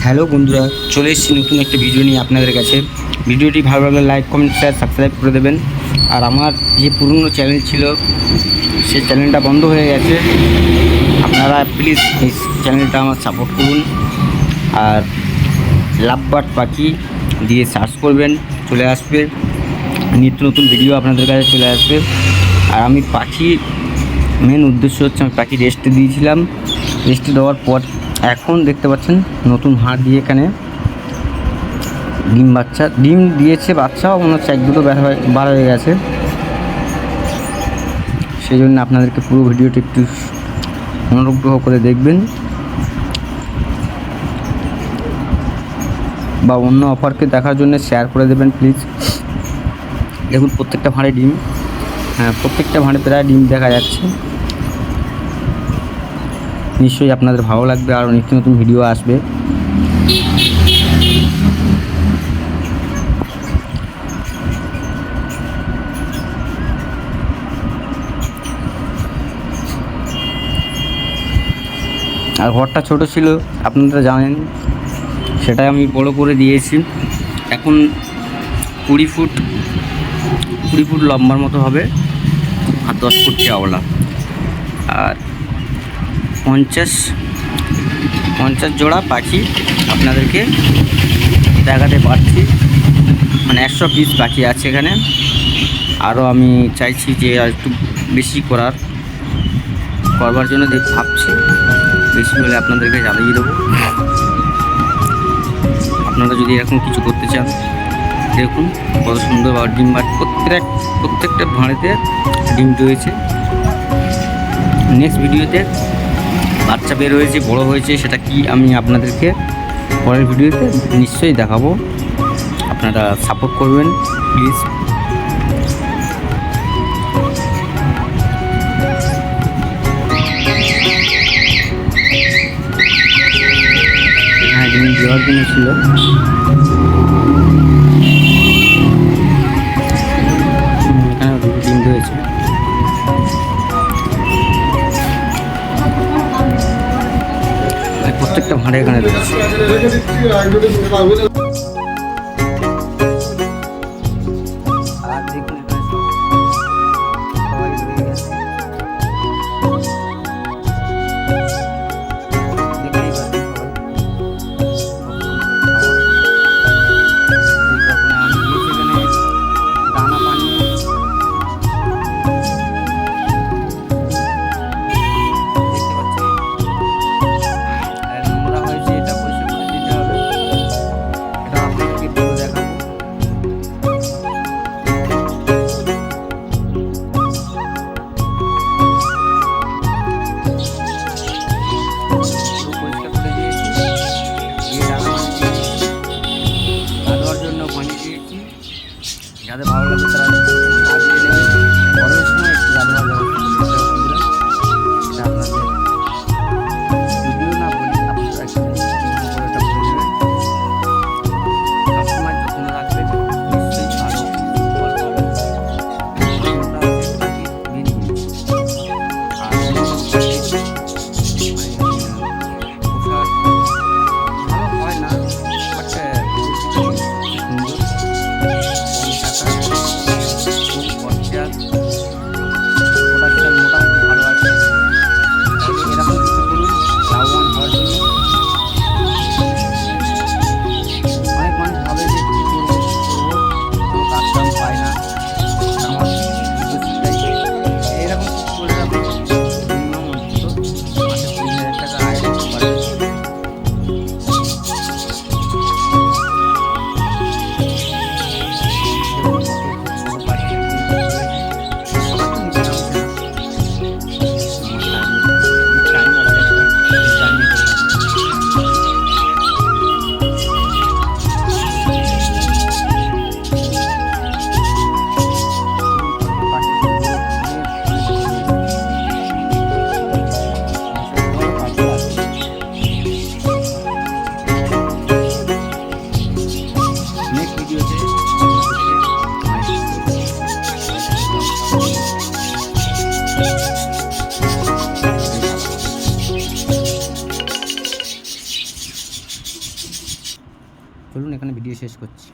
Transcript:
Hello বন্ধুরা, চলে এসেছি নতুন একটা ভিডিও নিয়ে আপনাদের কাছে। ভিডিওটি ভালো লাগলে লাইক, কমেন্ট, শেয়ার, সাবস্ক্রাইব করে দেবেন। আর আমার যে পুরনো চ্যানেল ছিল সেই চ্যানেলটা বন্ধ হয়ে গেছে, আপনারা প্লিজ এই চ্যানেলটা আমার সাপোর্ট করুন। আর লাভবার্ড পাখি দিয়ে সার্চ করবেন, চলে আসবে, নিত্য নতুন ভিডিও আপনাদের কাছে চলে আসবে। আর আমি পাখি মেন উদ্দেশ্য হচ্ছে আমি পাখি রেস্টে দিয়েছিলাম, রেস্টে দেওয়ার পর এখন দেখতে পাচ্ছেন নতুন হাড় দিয়ে এখানে ডিম দিয়েছে, বাচ্চাও মনে হচ্ছে এক দুটো বার হয়ে গেছে। সেই জন্য আপনাদেরকে পুরো ভিডিওটি একটু অনুগ্রহ করে দেখবেন, বা অন্য অফারকে দেখার জন্য শেয়ার করে দেবেন প্লিজ। দেখুন প্রত্যেকটা ভাঁড়ে ডিম, প্রত্যেকটা ভাঁড়ে প্রায় ডিম দেখা যাচ্ছে। নিশ্চয়ই আপনাদের ভালো লাগবে, আরও নিত্য নতুন ভিডিও আসবে। আর ঘরটা ছোট ছিল আপনারা জানেন, সেটাই আমি বড় করে দিয়েছি। এখন 20 ফুট লম্বার মতো হবে, আর 10 ফুট চওড়া। আর 50 জোড়া পাখি আপনাদেরকে দেখাতে পারছি, মানে 100 পিস পাখি আছে এখানে। আরও আমি চাইছি যে আর একটু বেশি করবার জন্য ভাবছি, বেশি হলে আপনাদেরকে জানিয়ে দেবো। আপনারা যদি এরকম কিছু করতে চান, দেখুন কত সুন্দর ডিম প্রত্যেকটা ভাঁড়েতে ডিম রয়েছে। নেক্সট ভিডিওতে বাচ্চা বের হয়েছে, বড় হয়েছে, সেটা কি আমি আপনাদেরকে পরের ভিডিওতে নিশ্চয়ই দেখাবো। আপনারা সাপোর্ট করবেন প্লিজ। হ্যাঁ, ডিম দেওয়ার জন্য ছিল। ডিম রয়েছে, প্রত্যেকটা ভাঁড়ে এখানে রয়েছে। আর দেখুন চলুন এখানে ভিডিও শেষ করছি।